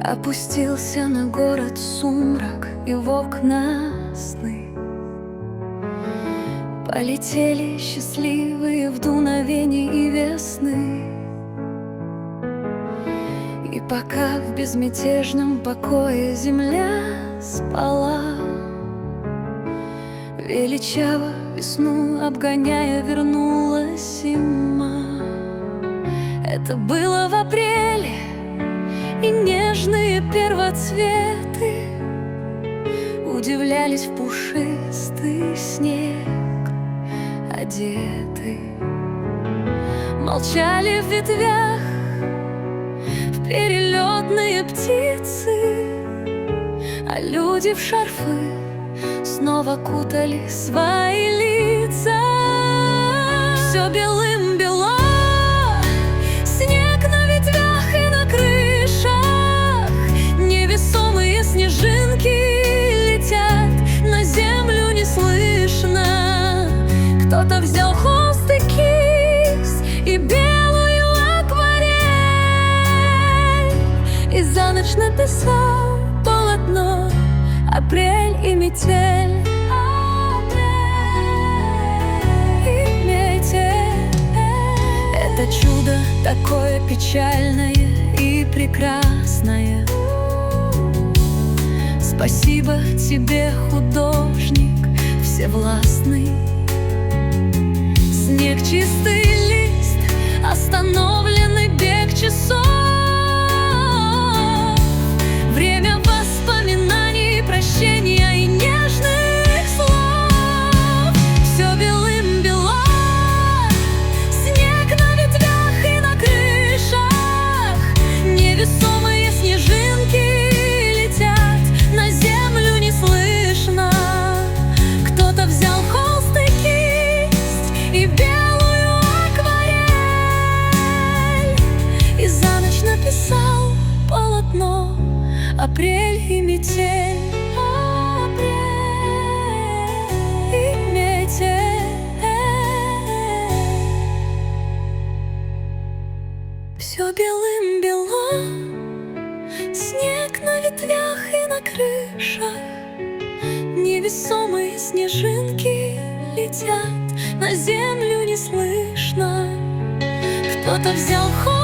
Опустился на город сумрак, и в окна сны полетели счастливые в дуновении весны. И пока в безмятежном покое земля спала, величаво весну обгоняя вернулась зима. Это было в апреле, и нежные первоцветы удивлялись в пушистый снег одеты. Молчали в ветвях в перелетные птицы, а люди в шарфы снова кутали свои лица. Все белым-бело, снег на ветвях и на крышах, невесомые снежинки летят, на землю неслышно. Кто-то взял холст и кисть и белую акварель, и за ночь написал полотно апрель и метель. Это чудо такое печальное и прекрасное. Спасибо тебе, художник всевластный. Снег, чистый лист, остановленный бег часов, время воспоминаний, прощения и нежных слов. Все белым-бело, снег на ветвях и на крышах, невесомые снежинки летят, на землю неслышно. Кто-то взял холст и кисть и белую акварель, и за ночь написал полотно апрель и метель. Апрель и метель. Все белым-бело, снег на ветвях и на крышах, невесомые снежинки летят, на землю неслышно. Кто-то взял холст